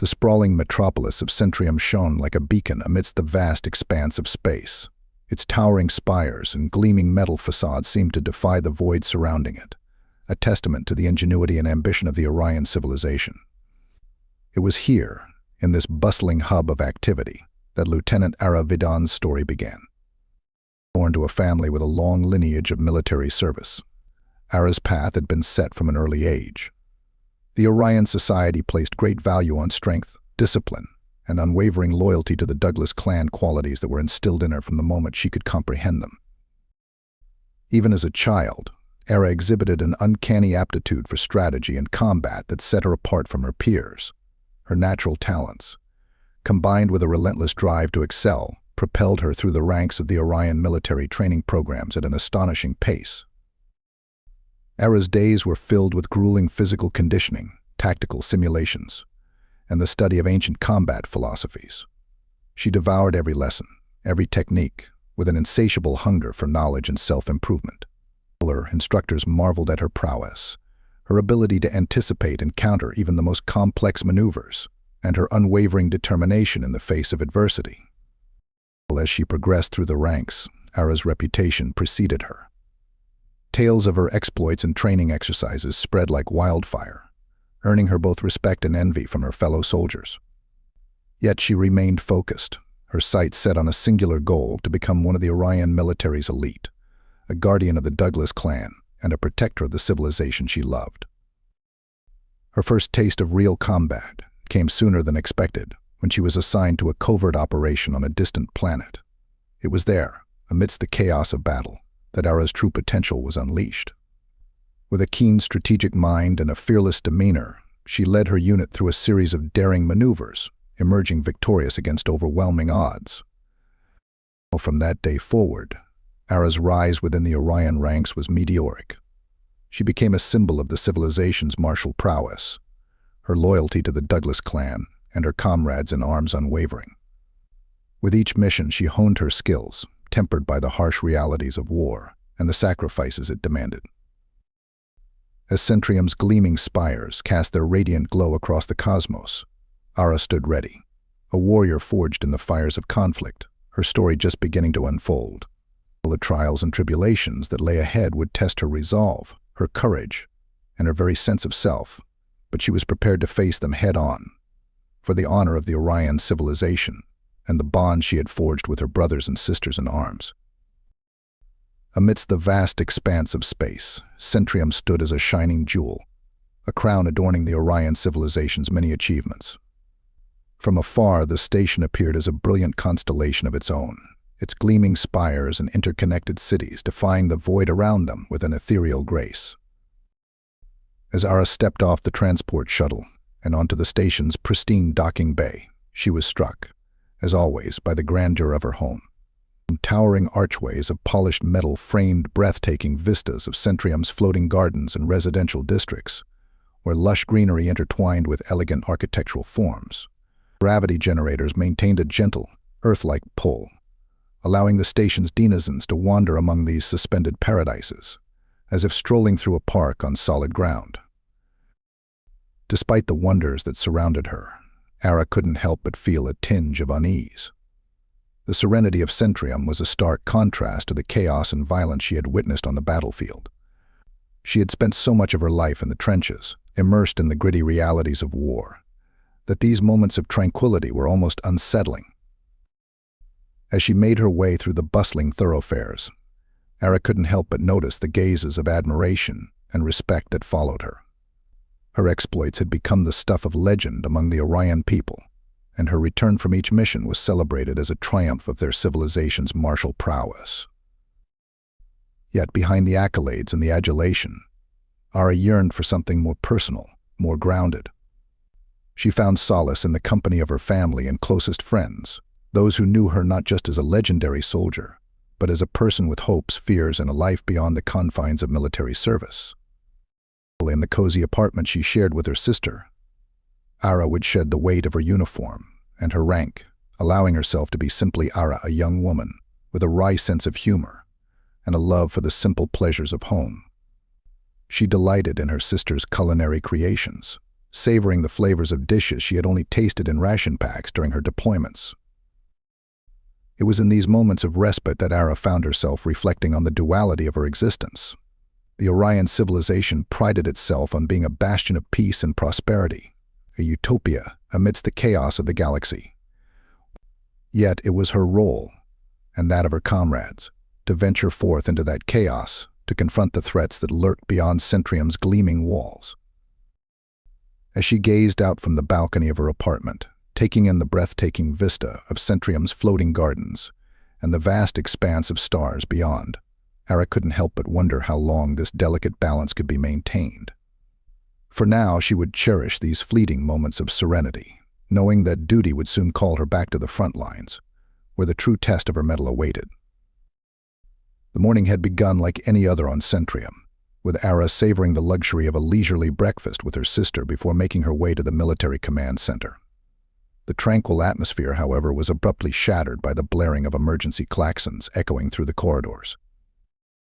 The sprawling metropolis of Centrium shone like a beacon amidst the vast expanse of space. Its towering spires and gleaming metal facades seemed to defy the void surrounding it, a testament to the ingenuity and ambition of the Orion civilization. It was here, in this bustling hub of activity, that Lieutenant Arra story began. Born to a family with a long lineage of military service, Arra's path had been set from an early age. The Orion society placed great value on strength, discipline, and unwavering loyalty to the Douglas clan, qualities that were instilled in her from the moment she could comprehend them. Even as a child, Arra exhibited an uncanny aptitude for strategy and combat that set her apart from her peers. Her natural talents, combined with a relentless drive to excel, propelled her through the ranks of the Orion military training programs at an astonishing pace. Arra's days were filled with grueling physical conditioning, tactical simulations, and the study of ancient combat philosophies. She devoured every lesson, every technique, with an insatiable hunger for knowledge and self-improvement. Her instructors marveled at her prowess, her ability to anticipate and counter even the most complex maneuvers, and her unwavering determination in the face of adversity. As she progressed through the ranks, Arra's reputation preceded her. Tales of her exploits and training exercises spread like wildfire, earning her both respect and envy from her fellow soldiers. Yet she remained focused, her sights set on a singular goal: to become one of the Orion military's elite, a guardian of the Douglas clan, and a protector of the civilization she loved. Her first taste of real combat came sooner than expected, when she was assigned to a covert operation on a distant planet. It was there, amidst the chaos of battle, that Arra's true potential was unleashed. With a keen strategic mind and a fearless demeanor, she led her unit through a series of daring maneuvers, emerging victorious against overwhelming odds. From that day forward, Arra's rise within the Orion ranks was meteoric. She became a symbol of the civilization's martial prowess, her loyalty to the Douglas clan, and her comrades in arms unwavering. With each mission, she honed her skills, tempered by the harsh realities of war and the sacrifices it demanded. As Centrium's gleaming spires cast their radiant glow across the cosmos, Arra stood ready, a warrior forged in the fires of conflict, her story just beginning to unfold. The trials and tribulations that lay ahead would test her resolve, her courage, and her very sense of self, but she was prepared to face them head-on, for the honor of the Orion civilization and the bond she had forged with her brothers and sisters in arms. Amidst the vast expanse of space, Centrium stood as a shining jewel, a crown adorning the Orion civilization's many achievements. From afar, the station appeared as a brilliant constellation of its own, its gleaming spires and interconnected cities defying the void around them with an ethereal grace. As Arra stepped off the transport shuttle and onto the station's pristine docking bay, she was struck, as always, by the grandeur of her home. Towering archways of polished metal framed breathtaking vistas of Centrium's floating gardens and residential districts, where lush greenery intertwined with elegant architectural forms. Gravity generators maintained a gentle, Earth-like pull, allowing the station's denizens to wander among these suspended paradises, as if strolling through a park on solid ground. Despite the wonders that surrounded her, Arra couldn't help but feel a tinge of unease. The serenity of Centrium was a stark contrast to the chaos and violence she had witnessed on the battlefield. She had spent so much of her life in the trenches, immersed in the gritty realities of war, that these moments of tranquility were almost unsettling. As she made her way through the bustling thoroughfares, Arra couldn't help but notice the gazes of admiration and respect that followed her. Her exploits had become the stuff of legend among the Orion people, and her return from each mission was celebrated as a triumph of their civilization's martial prowess. Yet behind the accolades and the adulation, Arra yearned for something more personal, more grounded. She found solace in the company of her family and closest friends, those who knew her not just as a legendary soldier, but as a person with hopes, fears, and a life beyond the confines of military service. In the cozy apartment she shared with her sister, Arra would shed the weight of her uniform and her rank, allowing herself to be simply Arra, a young woman with a wry sense of humor and a love for the simple pleasures of home. She delighted in her sister's culinary creations, savoring the flavors of dishes she had only tasted in ration packs during her deployments. It was in these moments of respite that Arra found herself reflecting on the duality of her existence. The Orion civilization prided itself on being a bastion of peace and prosperity, a utopia amidst the chaos of the galaxy. Yet it was her role, and that of her comrades, to venture forth into that chaos, to confront the threats that lurked beyond Centrium's gleaming walls. As she gazed out from the balcony of her apartment, taking in the breathtaking vista of Centrium's floating gardens and the vast expanse of stars beyond, Arra couldn't help but wonder how long this delicate balance could be maintained. For now, she would cherish these fleeting moments of serenity, knowing that duty would soon call her back to the front lines, where the true test of her mettle awaited. The morning had begun like any other on Centrium, with Arra savoring the luxury of a leisurely breakfast with her sister before making her way to the military command center. The tranquil atmosphere, however, was abruptly shattered by the blaring of emergency klaxons echoing through the corridors.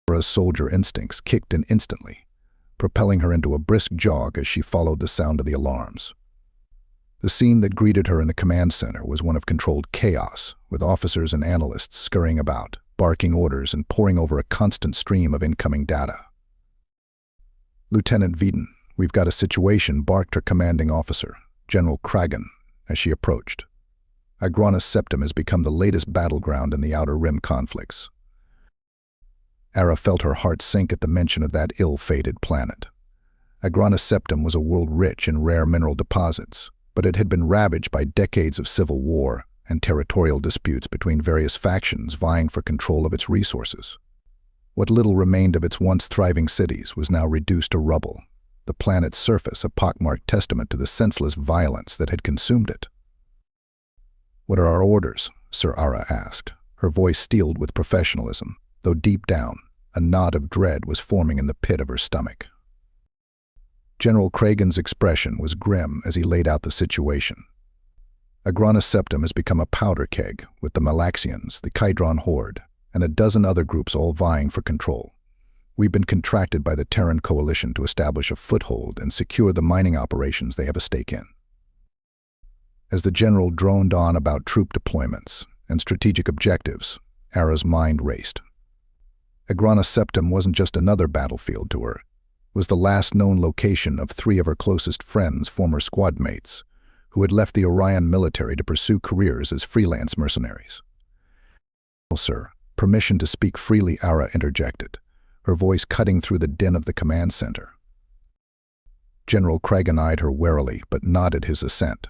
Arra's soldier instincts kicked in instantly, propelling her into a brisk jog as she followed the sound of the alarms. The scene that greeted her in the command center was one of controlled chaos, with officers and analysts scurrying about, barking orders and poring over a constant stream of incoming data. "Lieutenant Veeden, we've got a situation," barked her commanding officer, General Kragan, as she approached. "Agranus Septim has become the latest battleground in the Outer Rim conflicts." Arra felt her heart sink at the mention of that ill-fated planet. Agranus Septim was a world rich in rare mineral deposits, but it had been ravaged by decades of civil war and territorial disputes between various factions vying for control of its resources. What little remained of its once thriving cities was now reduced to rubble, the planet's surface a pockmarked testament to the senseless violence that had consumed it. "What are our orders?" Sir Arra asked, her voice steeled with professionalism, though deep down, a knot of dread was forming in the pit of her stomach. General Kragan's expression was grim as he laid out the situation. Agranus Septim has become a powder keg, with the Malaxians, the Kydron Horde, and a dozen other groups all vying for control. We've been contracted by the Terran Coalition to establish a foothold and secure the mining operations they have a stake in. As the general droned on about troop deployments and strategic objectives, Arra's mind raced. Agranus Septim wasn't just another battlefield to her. It was the last known location of 3 of her closest friends, former squad mates, who had left the Orion military to pursue careers as freelance mercenaries. "Well, sir, permission to speak freely," Arra interjected, her voice cutting through the din of the command center. General Kragan eyed her warily, but nodded his assent.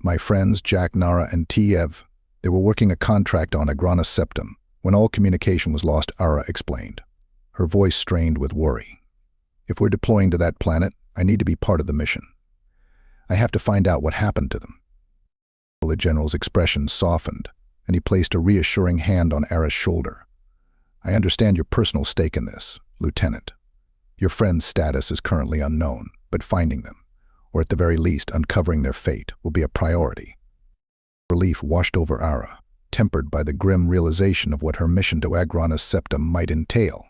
"My friends, Jack, Nara, and Tiev, they were working a contract on Agranus Septim when all communication was lost," Arra explained, her voice strained with worry. "If we're deploying to that planet, I need to be part of the mission. I have to find out what happened to them." The general's expression softened, and he placed a reassuring hand on Arra's shoulder. "I understand your personal stake in this, Lieutenant. Your friend's status is currently unknown, but finding them, or at the very least uncovering their fate, will be a priority." Relief washed over Arra, tempered by the grim realization of what her mission to Agranus Septim might entail.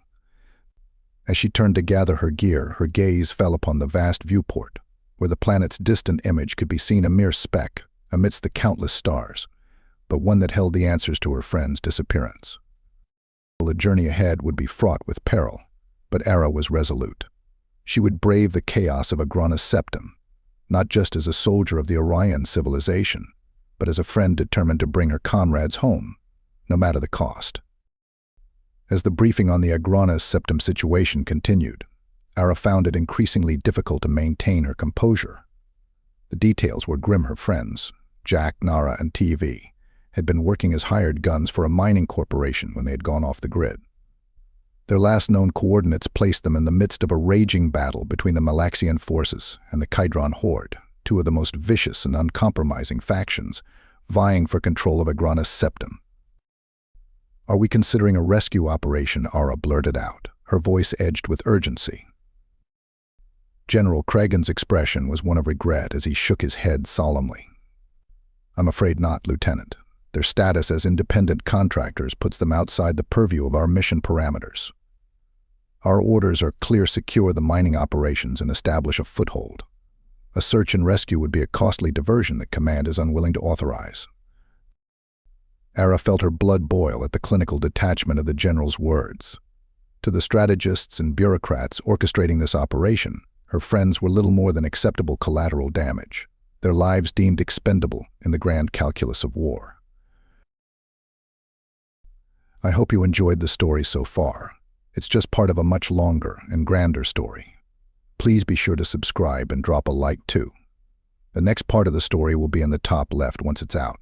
As she turned to gather her gear, her gaze fell upon the vast viewport, where the planet's distant image could be seen a mere speck amidst the countless stars, but one that held the answers to her friend's disappearance. The journey ahead would be fraught with peril, but Arra was resolute. She would brave the chaos of Agranus Septim, not just as a soldier of the Orion civilization, but as a friend determined to bring her comrades home, no matter the cost. As the briefing on the Agranus Septim situation continued, Arra found it increasingly difficult to maintain her composure. The details were grim. Her friends, Jack, Nara, and TV, had been working as hired guns for a mining corporation when they had gone off the grid. Their last known coordinates placed them in the midst of a raging battle between the Malaxian forces and the Kydron Horde, 2 of the most vicious and uncompromising factions, vying for control of Agranus Septim. "Are we considering a rescue operation?" Arra blurted out, her voice edged with urgency. General Kragan's expression was one of regret as he shook his head solemnly. "I'm afraid not, Lieutenant. Their status as independent contractors puts them outside the purview of our mission parameters. Our orders are clear: secure the mining operations and establish a foothold. A search and rescue would be a costly diversion that Command is unwilling to authorize. Arra felt her blood boil at the clinical detachment of the general's words. To the strategists and bureaucrats orchestrating this operation, her friends were little more than acceptable collateral damage, their lives deemed expendable in the grand calculus of war. I hope you enjoyed the story so far. It's just part of a much longer and grander story. Please be sure to subscribe and drop a like too. The next part of the story will be in the top left once it's out.